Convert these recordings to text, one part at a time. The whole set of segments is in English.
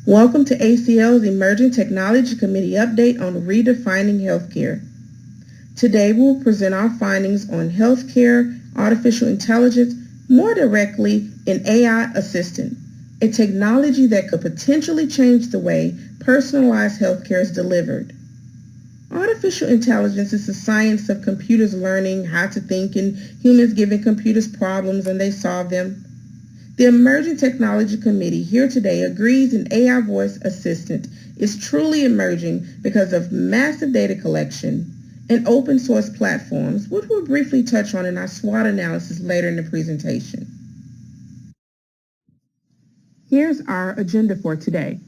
Welcome to ACL's Emerging Technology Committee update on redefining healthcare. Today we will present our findings on healthcare artificial intelligence, more directly an AI assistant, a technology that could potentially change the way personalized healthcare is delivered. Artificial intelligence is the science of computers learning how to think and humans giving computers problems and they solve them. The Emerging Technology Committee here today agrees an AI voice assistant is truly emerging because of massive data collection and open source platforms, which we'll briefly touch on in our SWOT analysis later in the presentation. Here's our agenda for today.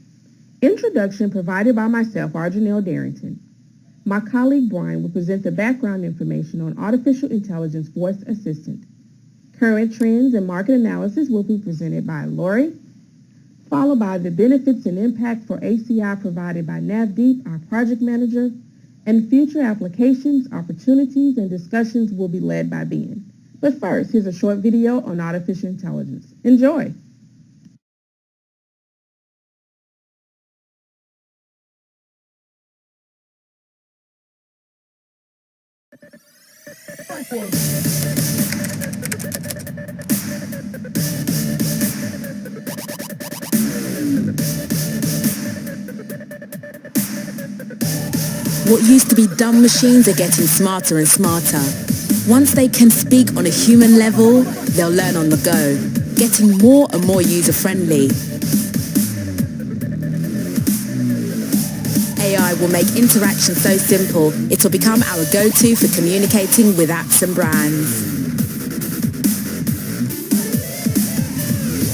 Introduction provided by myself, Arjanelle Darrington. My colleague Brian will present the background information on artificial intelligence voice assistant. Current trends and market analysis will be presented by Lori, followed by the benefits and impact for ACI provided by Navdeep, our project manager, and future applications, opportunities, and discussions will be led by Ben. But first, here's a short video on artificial intelligence. Enjoy. What used to be dumb machines are getting smarter and smarter. Once they can speak on a human level, they'll learn on the go, getting more and more user-friendly. AI will make interaction so simple, it'll become our go-to for communicating with apps and brands.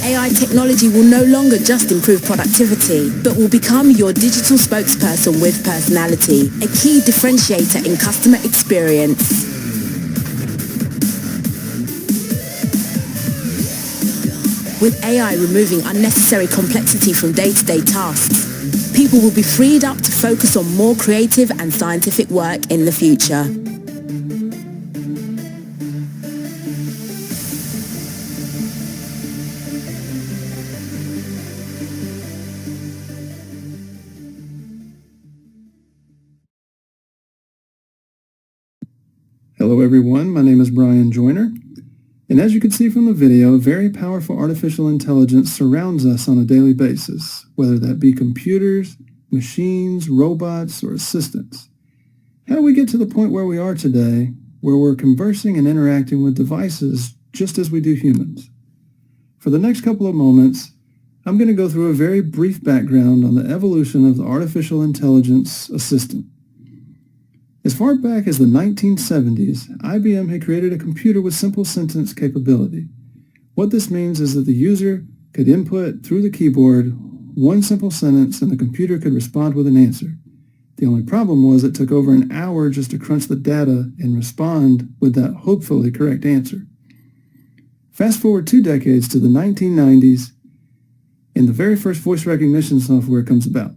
AI technology will no longer just improve productivity, but will become your digital spokesperson with personality, a key differentiator in customer experience. With AI removing unnecessary complexity from day-to-day tasks, people will be freed up to focus on more creative and scientific work in the future. Hello everyone, my name is Brian Joyner, and as you can see from the video, very powerful artificial intelligence surrounds us on a daily basis, whether that be computers, machines, robots, or assistants. How do we get to the point where we are today, where we're conversing and interacting with devices just as we do humans? For the next couple of moments, I'm going to go through a very brief background on the evolution of the artificial intelligence assistant. As far back as the 1970s, IBM had created a computer with simple sentence capability. What this means is that the user could input through the keyboard one simple sentence and the computer could respond with an answer. The only problem was it took over an hour just to crunch the data and respond with that hopefully correct answer. Fast forward 2 decades to the 1990s, and the very first voice recognition software comes about.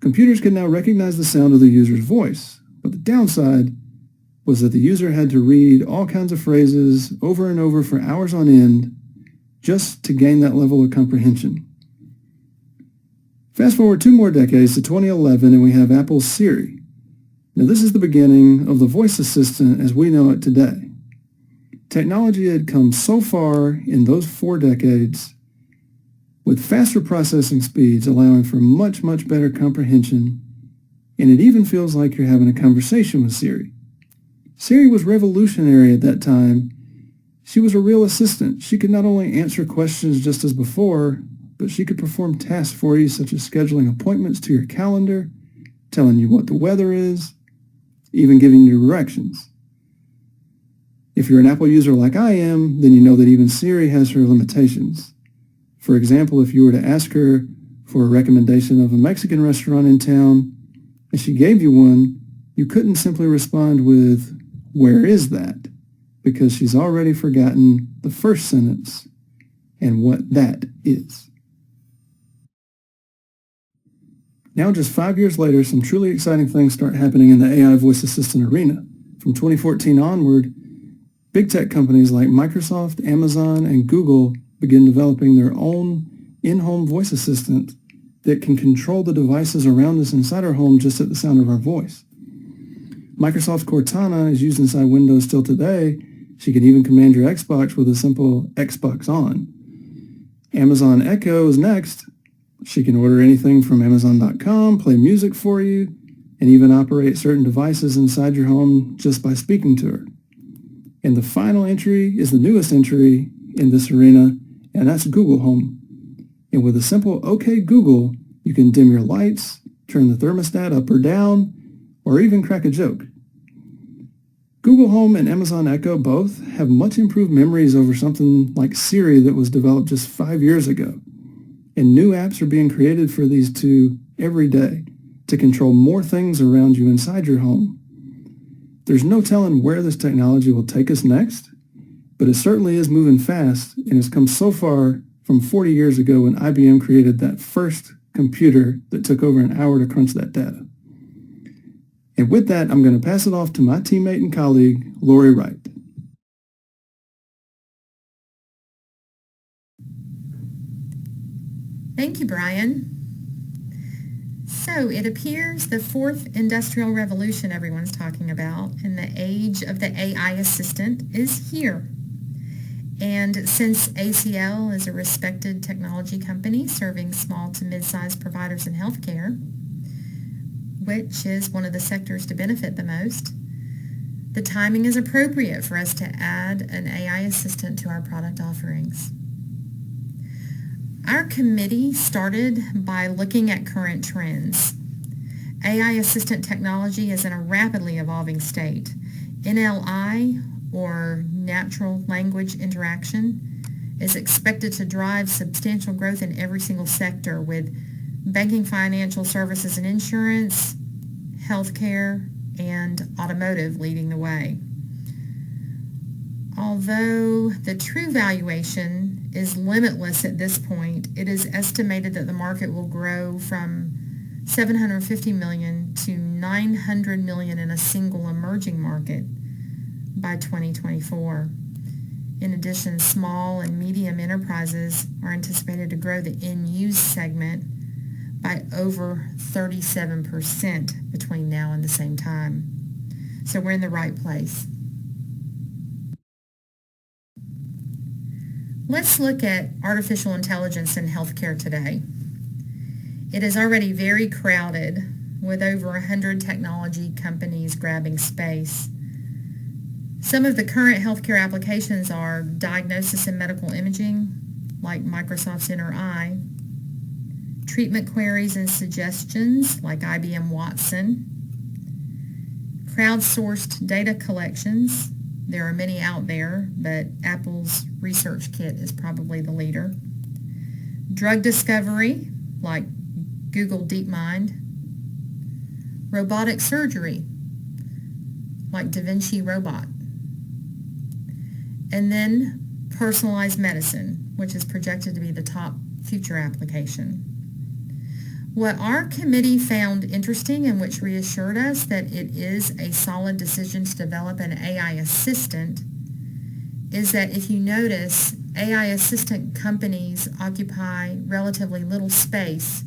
Computers could now recognize the sound of the user's voice. But the downside was that the user had to read all kinds of phrases over and over for hours on end just to gain that level of comprehension. Fast forward 2 more decades to 2011 and we have Apple's Siri. Now this is the beginning of the voice assistant as we know it today. Technology had come so far in those 4 decades with faster processing speeds allowing for much, much better comprehension, and it even feels like you're having a conversation with Siri. Siri was revolutionary at that time. She was a real assistant. She could not only answer questions just as before, but she could perform tasks for you such as scheduling appointments to your calendar, telling you what the weather is, even giving you directions. If you're an Apple user like I am, then you know that even Siri has her limitations. For example, if you were to ask her for a recommendation of a Mexican restaurant in town, and she gave you one, you couldn't simply respond with, "Where is that?" because she's already forgotten the first sentence and what that is. Now, just 5 years later, some truly exciting things start happening in the AI voice assistant arena. From 2014 onward, big tech companies like Microsoft, Amazon, and Google begin developing their own in-home voice assistant that can control the devices around us inside our home just at the sound of our voice. Microsoft's Cortana is used inside Windows still today. She can even command your Xbox with a simple Xbox on. Amazon Echo is next. She can order anything from Amazon.com, play music for you, and even operate certain devices inside your home just by speaking to her. And the final entry is the newest entry in this arena, and that's Google Home. And with a simple OK Google, you can dim your lights, turn the thermostat up or down, or even crack a joke. Google Home and Amazon Echo both have much improved memories over something like Siri that was developed just 5 years ago. And new apps are being created for these two every day to control more things around you inside your home. There's no telling where this technology will take us next, but it certainly is moving fast and has come so far from 40 years ago when IBM created that first computer that took over an hour to crunch that data. And with that, I'm going to pass it off to my teammate and colleague, Lori Wright. Thank you, Brian. So it appears the fourth industrial revolution everyone's talking about and the age of the AI assistant is here. And since ACL is a respected technology company serving small to mid-sized providers in healthcare, which is one of the sectors to benefit the most, the timing is appropriate for us to add an AI assistant to our product offerings. Our committee started by looking at current trends. AI assistant technology is in a rapidly evolving state. NLI, or natural language interaction, is expected to drive substantial growth in every single sector, with banking, financial services and insurance, healthcare, and automotive leading the way. Although the true valuation is limitless at this point, it is estimated that the market will grow from $750 million to $900 million in a single emerging market by 2024. In addition, small and medium enterprises are anticipated to grow the end-use segment by over 37% between now and the same time. So we're in the right place. Let's look at artificial intelligence in healthcare today. It is already very crowded, with over 100 technology companies grabbing space. Some of the current healthcare applications are diagnosis and medical imaging, like Microsoft's InterEye, treatment queries and suggestions, like IBM Watson, crowdsourced data collections. There are many out there, but Apple's ResearchKit is probably the leader. Drug discovery, like Google DeepMind. Robotic surgery, like Da Vinci Robot. And then personalized medicine, which is projected to be the top future application. What our committee found interesting, and which reassured us that it is a solid decision to develop an AI assistant, is that if you notice, AI assistant companies occupy relatively little space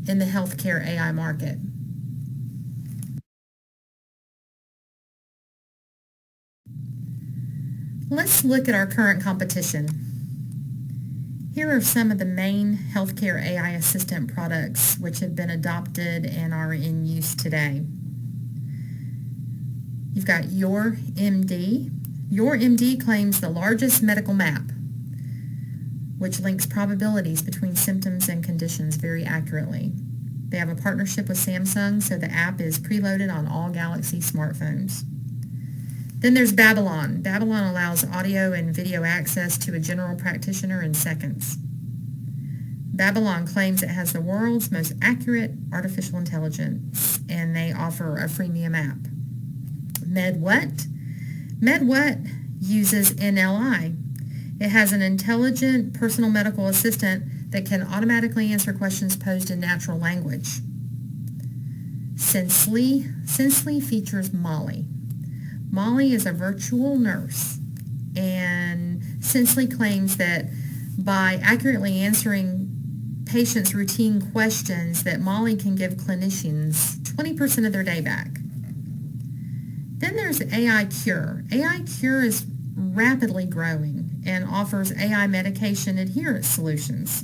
in the healthcare AI market. Let's look at our current competition. Here are some of the main healthcare AI assistant products which have been adopted and are in use today. You've got Your MD. Your MD claims the largest medical map, which links probabilities between symptoms and conditions very accurately. They have a partnership with Samsung, so the app is preloaded on all Galaxy smartphones. Then there's Babylon. Babylon allows audio and video access to a general practitioner in seconds. Babylon claims it has the world's most accurate artificial intelligence, and they offer a freemium app. MedWhat? MedWhat uses NLI. It has an intelligent personal medical assistant that can automatically answer questions posed in natural language. Sensely features Molly. Molly is a virtual nurse, and Sensely claims that by accurately answering patients routine questions that Molly can give clinicians 20% of their day back. Then there's AI Cure. AI Cure is rapidly growing and offers AI medication adherence solutions.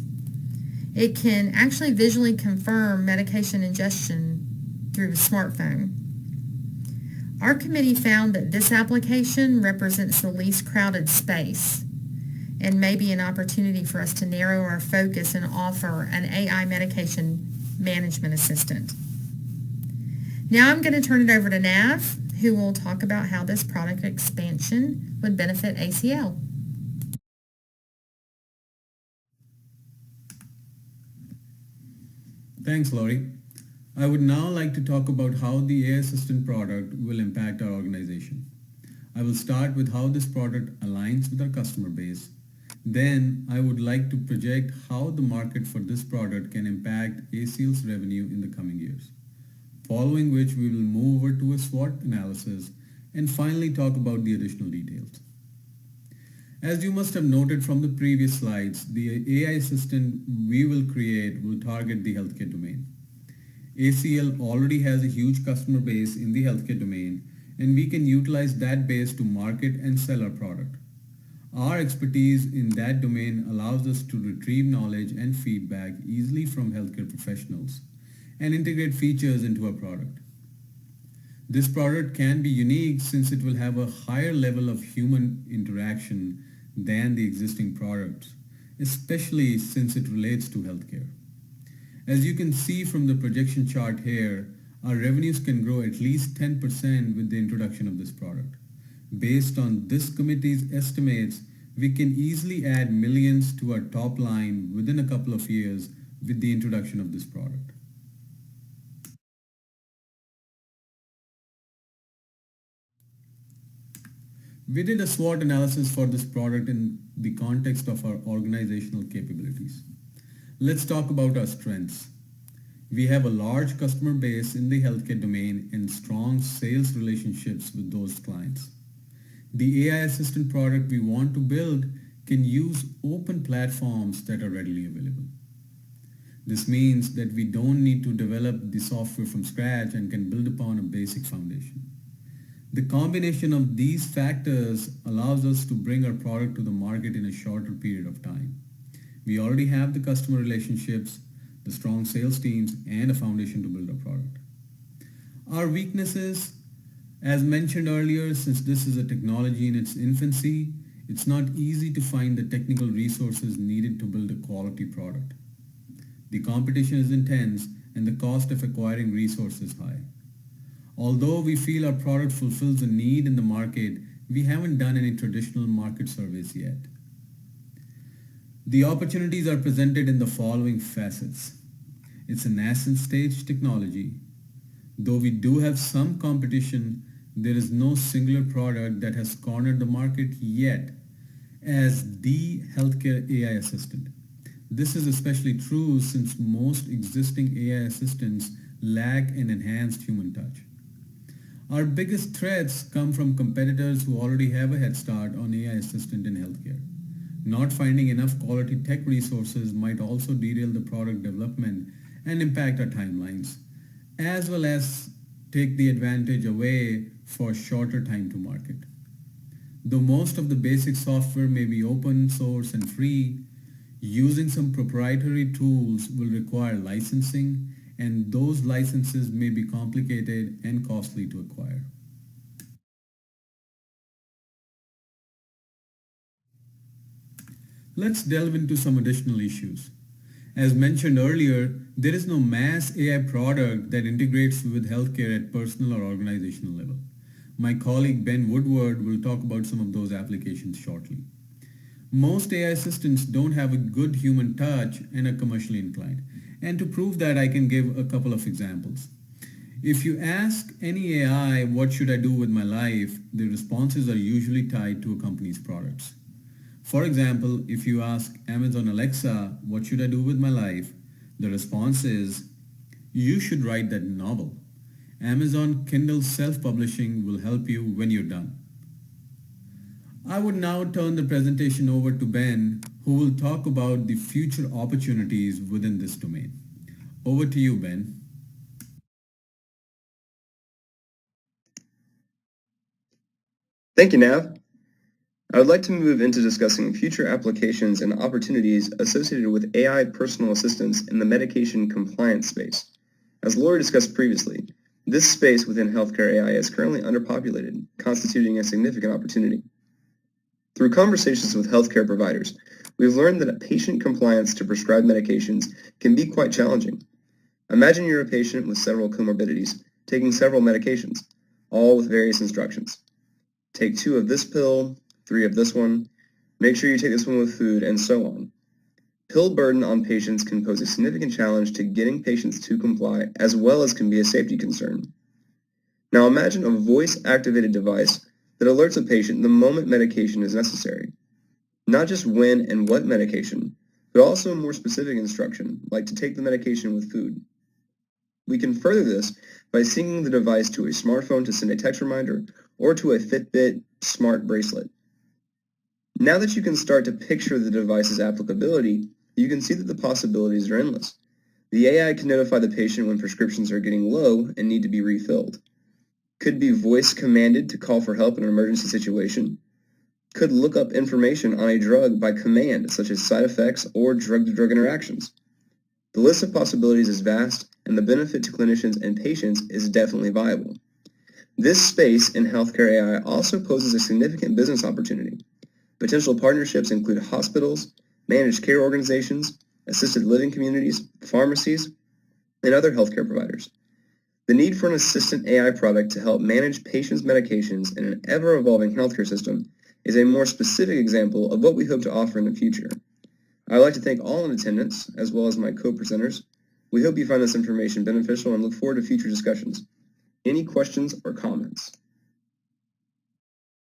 It can actually visually confirm medication ingestion through a smartphone. Our committee found that this application represents the least crowded space and may be an opportunity for us to narrow our focus and offer an AI medication management assistant. Now I'm going to turn it over to Nav, who will talk about how this product expansion would benefit ACL. Thanks, Lori. I would now like to talk about how the AI Assistant product will impact our organization. I will start with how this product aligns with our customer base. Then I would like to project how the market for this product can impact ACL's revenue in the coming years. Following which we will move over to a SWOT analysis and finally talk about the additional details. As you must have noted from the previous slides, the AI assistant we will create will target the healthcare domain. ACL already has a huge customer base in the healthcare domain, and we can utilize that base to market and sell our product. Our expertise in that domain allows us to retrieve knowledge and feedback easily from healthcare professionals and integrate features into our product. This product can be unique since it will have a higher level of human interaction than the existing products, especially since it relates to healthcare. As you can see from the projection chart here, our revenues can grow at least 10% with the introduction of this product. Based on this committee's estimates, we can easily add millions to our top line within a couple of years with the introduction of this product. We did a SWOT analysis for this product in the context of our organizational capabilities. Let's talk about our strengths. We have a large customer base in the healthcare domain and strong sales relationships with those clients. The AI assistant product we want to build can use open platforms that are readily available. This means that we don't need to develop the software from scratch and can build upon a basic foundation. The combination of these factors allows us to bring our product to the market in a shorter period of time. We already have the customer relationships, the strong sales teams, and a foundation to build our product. Our weaknesses, as mentioned earlier, since this is a technology in its infancy, it's not easy to find the technical resources needed to build a quality product. The competition is intense and the cost of acquiring resources is high. Although we feel our product fulfills a need in the market, we haven't done any traditional market surveys yet. The opportunities are presented in the following facets. It's a nascent stage technology. Though we do have some competition, there is no singular product that has cornered the market yet as the healthcare AI assistant. This is especially true since most existing AI assistants lack an enhanced human touch. Our biggest threats come from competitors who already have a head start on AI assistant in healthcare. Not finding enough quality tech resources might also derail the product development and impact our timelines, as well as take the advantage away for shorter time to market. Though most of the basic software may be open source and free, using some proprietary tools will require licensing, and those licenses may be complicated and costly to acquire. Let's delve into some additional issues. As mentioned earlier, there is no mass AI product that integrates with healthcare at personal or organizational level. My colleague Ben Woodward will talk about some of those applications shortly. Most AI assistants don't have a good human touch and are commercially inclined. And to prove that, I can give a couple of examples. If you ask any AI, what should I do with my life, the responses are usually tied to a company's products. For example, if you ask Amazon Alexa, what should I do with my life? The response is, you should write that novel. Amazon Kindle self-publishing will help you when you're done. I would now turn the presentation over to Ben, who will talk about the future opportunities within this domain. Over to you, Ben. Thank you, Nav. I would like to move into discussing future applications and opportunities associated with AI personal assistance in the medication compliance space. As Lori discussed previously, this space within healthcare AI is currently underpopulated, constituting a significant opportunity. Through conversations with healthcare providers, we've learned that patient compliance to prescribed medications can be quite challenging. Imagine you're a patient with several comorbidities, taking several medications, all with various instructions. Take 2 of this pill, 3 of this one, make sure you take this one with food, and so on. Pill burden on patients can pose a significant challenge to getting patients to comply, as well as can be a safety concern. Now imagine a voice-activated device that alerts a patient the moment medication is necessary. Not just when and what medication, but also a more specific instruction, like to take the medication with food. We can further this by syncing the device to a smartphone to send a text reminder or to a Fitbit smart bracelet. Now that you can start to picture the device's applicability, you can see that the possibilities are endless. The AI can notify the patient when prescriptions are getting low and need to be refilled. Could be voice commanded to call for help in an emergency situation. Could look up information on a drug by command, such as side effects or drug-to-drug interactions. The list of possibilities is vast, and the benefit to clinicians and patients is definitely viable. This space in healthcare AI also poses a significant business opportunity. Potential partnerships include hospitals, managed care organizations, assisted living communities, pharmacies, and other healthcare providers. The need for an assistant AI product to help manage patients' medications in an ever-evolving healthcare system is a more specific example of what we hope to offer in the future. I would like to thank all in attendance, as well as my co-presenters. We hope you find this information beneficial and look forward to future discussions. Any questions or comments?